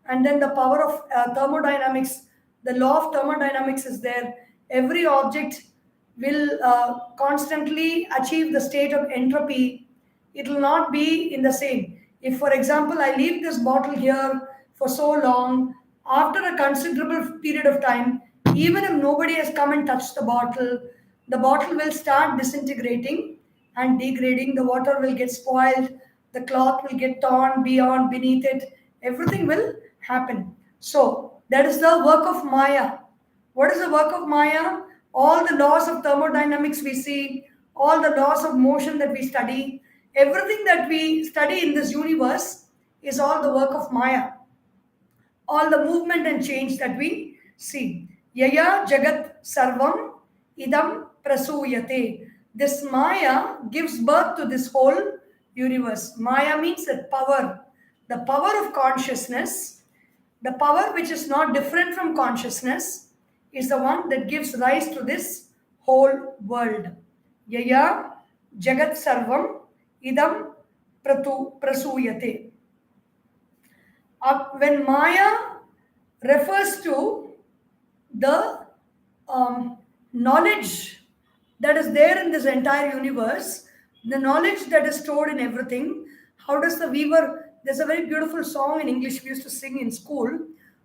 And then the power of thermodynamics, the law of thermodynamics is there. Every object will constantly achieve the state of entropy. It will not be in the same. If, for example, I leave this bottle here for so long, after a considerable period of time, even if nobody has come and touched the bottle will start disintegrating and degrading. The water will get spoiled, the cloth will get torn beyond, beneath it. Everything will happen. So, that is the work of Maya. What is the work of Maya? All the laws of thermodynamics we see, all the laws of motion that we study, everything that we study in this universe is all the work of Maya. All the movement and change that we see. Yaya Jagat Sarvam Idam Prasuyate. This Maya gives birth to this whole universe. Maya means that power, the power of consciousness The power which is not different from consciousness is the one that gives rise to this whole world. Yaya Jagat Sarvam Idam Prasuyate. When Maya refers to the knowledge that is there in this entire universe, the knowledge that is stored in everything, how does the weaver, there's a very beautiful song in English we used to sing in school.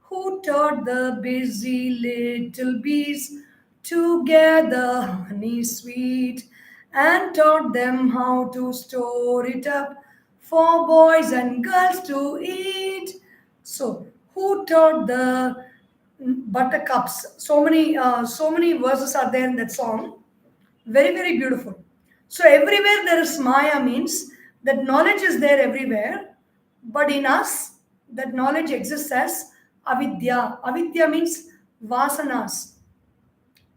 Who taught the busy little bees to gather honey sweet and taught them how to store it up for boys and girls to eat? So, who taught the buttercups? So many verses are there in that song. Very, very beautiful. So everywhere there is Maya means that knowledge is there everywhere, but in us, that knowledge exists as avidya. Avidya means vasanas.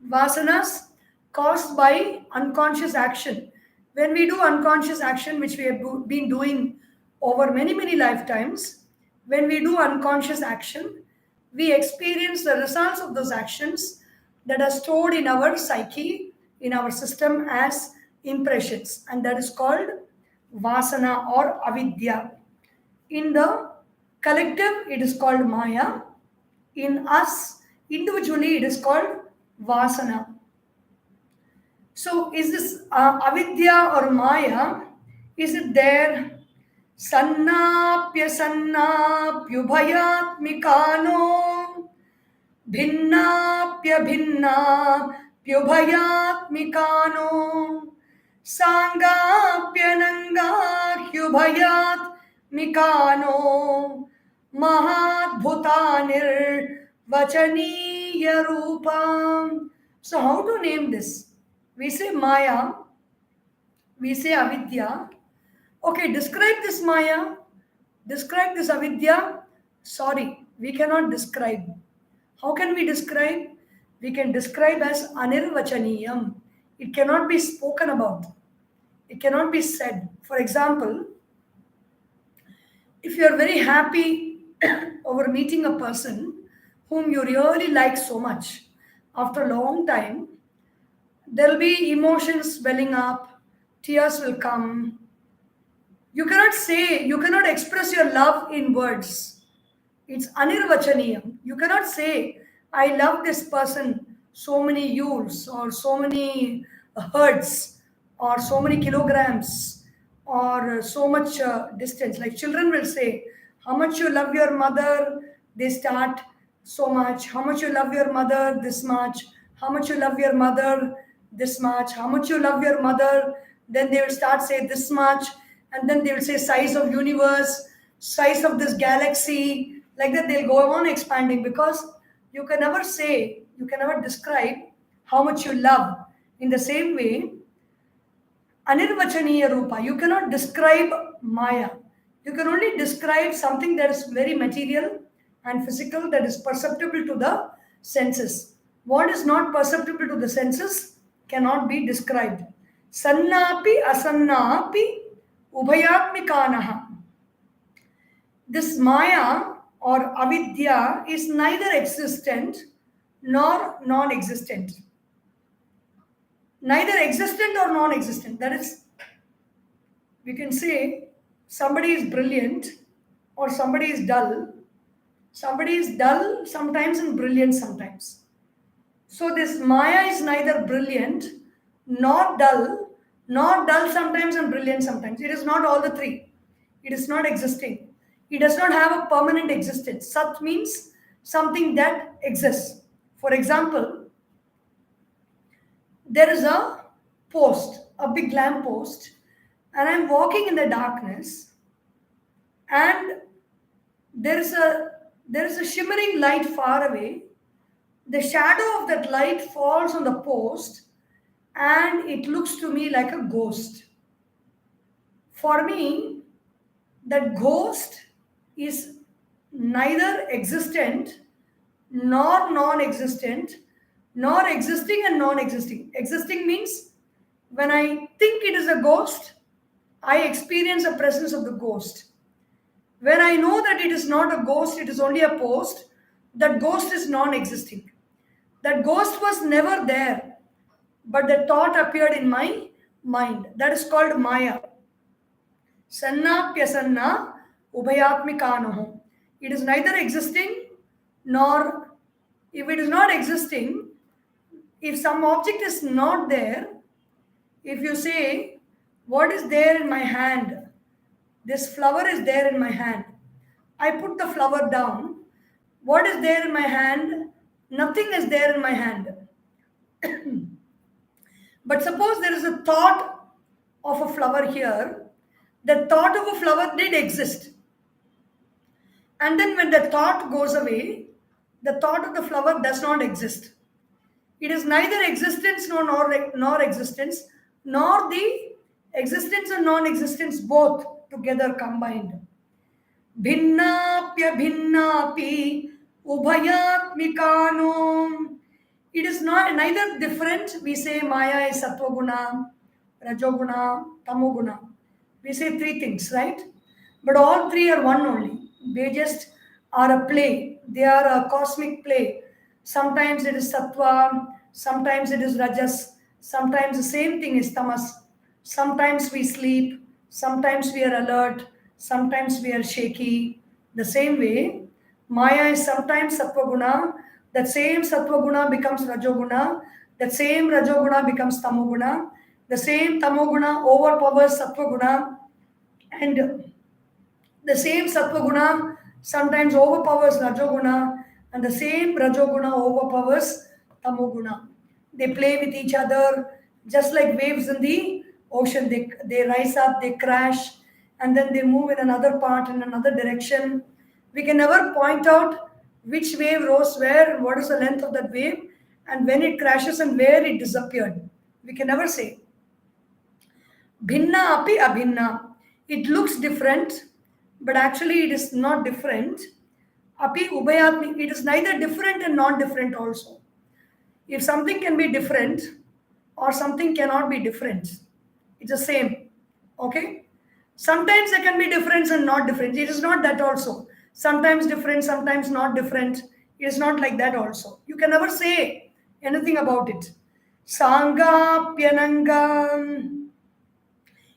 Vasanas caused by unconscious action. When we do unconscious action, which we have been doing over many, many lifetimes, when we do unconscious action, we experience the results of those actions that are stored in our psyche, in our system as impressions, and that is called vasana or avidya. In the collective, it is called maya. In us, individually, it is called vasana. So, is this avidya or maya? Is it there? Sannapya sannapyubhayatmikano भिन्नाप्य भिन्नाप्युभयात्मिकानो सांगाप्यनंगाह्युभयात्मिकानो mahadbhutanirvachaniya rupam. So how to name this? We say Maya, we say Avidya. Okay, describe this Maya, describe this Avidya. Sorry, we cannot describe. How can we describe? We can describe as anirvachaniyam. It cannot be spoken about. It cannot be said. For example, if you are very happy over meeting a person whom you really like so much, after a long time, there will be emotions welling up, tears will come. You cannot say, you cannot express your love in words. It's anirvachaniyam. You cannot say, I love this person so many joules or so many hertz or so many kilograms or so much distance. Like children will say, how much you love your mother, they start so much. How much you love your mother, this much. How much you love your mother, this much. How much you love your mother, then they will start say this much. And then they will say size of universe, size of this galaxy. Like that, they'll go on expanding because you can never say, you can never describe how much you love. In the same way, anirvachaniya rupa, you cannot describe Maya. You can only describe something that is very material and physical, that is perceptible to the senses. What is not perceptible to the senses cannot be described. Sannapi asannapi ubhayatmikanaha. This Maya or avidya is neither existent nor non-existent. Neither existent or non-existent. That is, we can say somebody is brilliant or somebody is dull. Somebody is dull sometimes and brilliant sometimes. So this Maya is neither brilliant nor dull sometimes and brilliant sometimes. It is not all the three. It is not existing. It does not have a permanent existence. Sat means something that exists. For example, there is a post, a big lamp post, and I'm walking in the darkness, and there is a shimmering light far away. The shadow of that light falls on the post, and it looks to me like a ghost. For me, that ghost is neither existent nor non-existent, nor existing and non-existing. Existing means when I think it is a ghost, I experience the presence of the ghost. When I know that it is not a ghost, it is only a post, that ghost is non-existing. That ghost was never there, but the thought appeared in my mind. That is called Maya. Sanna pyasanna ubhayatmikanoho. It is neither existing nor, if it is not existing, if some object is not there, if you say, what is there in my hand? This flower is there in my hand. I put the flower down. What is there in my hand? Nothing is there in my hand. But suppose there is a thought of a flower here. The thought of a flower did exist. And then when the thought goes away, the thought of the flower does not exist. It is neither existence nor existence, nor the existence and non-existence both together combined. Bhinnapya bhinnapi ubhayatmikano. It is not neither different. We say Maya is Sattva-guna, Rajoguna, Tamoguna. We say three things, right? But all three are one only. They just are a play. They are a cosmic play. Sometimes it is Sattva, sometimes it is Rajas, sometimes the same thing is Tamas. Sometimes we sleep, sometimes we are alert, sometimes we are shaky. The same way, Maya is sometimes Sattva-guna, that same Sattva-guna becomes Rajoguna, that same Rajoguna becomes Tamoguna, the same Tamoguna overpowers Sattva-guna, and the same Sattva-guna sometimes overpowers Rajoguna, and the same Rajoguna overpowers Tamoguna. They play with each other just like waves in the ocean. They rise up, they crash, and then they move in another part, in another direction. We can never point out which wave rose where and what is the length of that wave and when it crashes and where it disappeared. We can never say. Bhinna api abhinna. It looks different, but actually it is not different. Api ubhayatmi. It is neither different and non-different also. If something can be different or something cannot be different, it's the same. Okay? Sometimes there can be difference and not different. It is not that also. Sometimes different, sometimes not different. It is not like that also. You can never say anything about it. Sanga pyananga.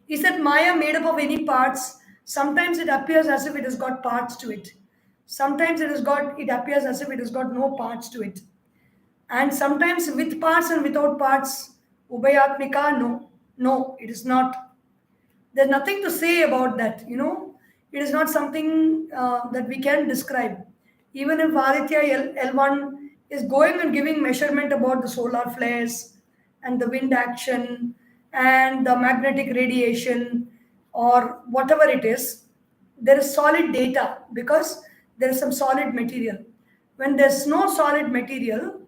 Is that Maya made up of any parts? Sometimes it appears as if it has got parts to it. Sometimes it appears as if it has got no parts to it. And sometimes with parts and without parts. Ubhayatmika, no, it is not. There's nothing to say about that, It is not something that we can describe. Even if Aditya L1 is going and giving measurement about the solar flares and the wind action and the magnetic radiation or whatever it is, there is solid data because there is some solid material. When there's no solid material,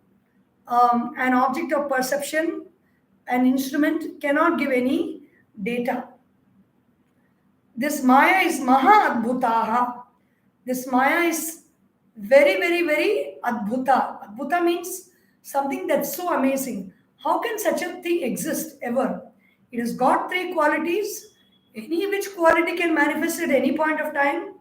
an object of perception, an instrument cannot give any data. This Maya is Maha Adbhutaha. This Maya is very, very, very Adbhuta. Adbhuta means something that's so amazing. How can such a thing exist ever? It has got three qualities. Any which quality can manifest at any point of time.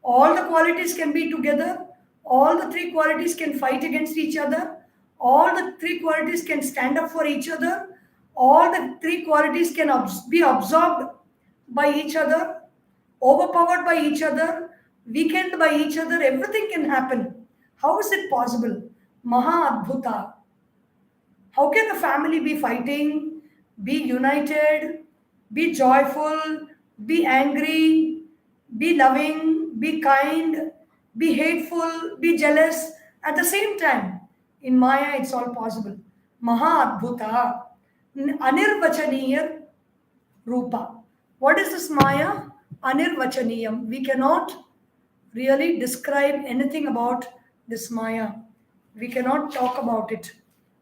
All the qualities can be together. All the three qualities can fight against each other. All the three qualities can stand up for each other. All the three qualities can be absorbed by each other, overpowered by each other, weakened by each other. Everything can happen. How is it possible? Maha Adbhuta. How can a family be fighting, be united, be joyful, be angry, be loving, be kind, be hateful, be jealous at the same time? In Maya, it's all possible. Maha Adbhuta. Anirvachaniyar Rupa. What is this Maya? Anirvachaniyam. We cannot really describe anything about this Maya. We cannot talk about it.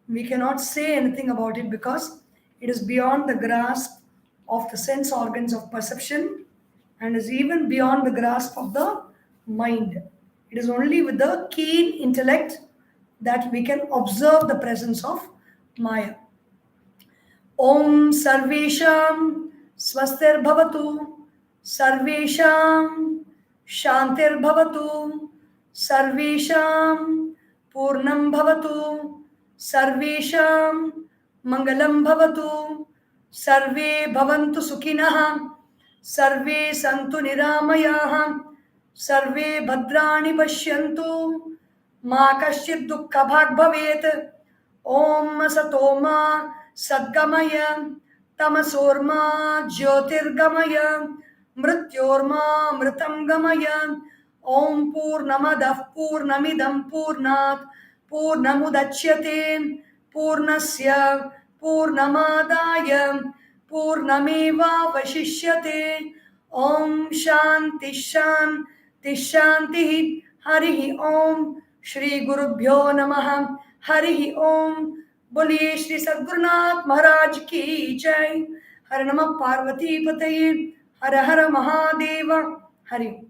We cannot say anything about it because it is beyond the grasp of the sense organs of perception and is even beyond the grasp of the mind. It is only with the keen intellect that we can observe the presence of Maya. Om Sarvesham Swastir Bhavatu Sarvesham शान्तिर्भवतु, सर्वेषां पूर्णं भवतु, सर्वेषां मङ्गलं भवतु, सर्वे भवन्तु सुखिनः, सर्वे सन्तु निरामयाः, सर्वे भद्राणि पश्यन्तु, मा कश्चित् दुःखभाग् भवेत्। ॐ सतो मा सद्गमय, तमसोर्मा ज्योतिर्गमय, मृत्योर्मा मृतं गमय। ॐ पूर्णमदः पूर्णमिदं पूर्णात् पूर्णमुदच्यते, पूर्णस्य पूर्णमादाय पूर्णमेवावशिष्यते। ॐ शान्ति शान्ति शान्तिः। हरिः ॐ। श्री गुरुभ्यो नमः। हरिः ॐ। बोलिए श्री सद्गुरुनाथ महाराज की जय। हर नमः पार्वती पतये। हर हर महादेव। हरि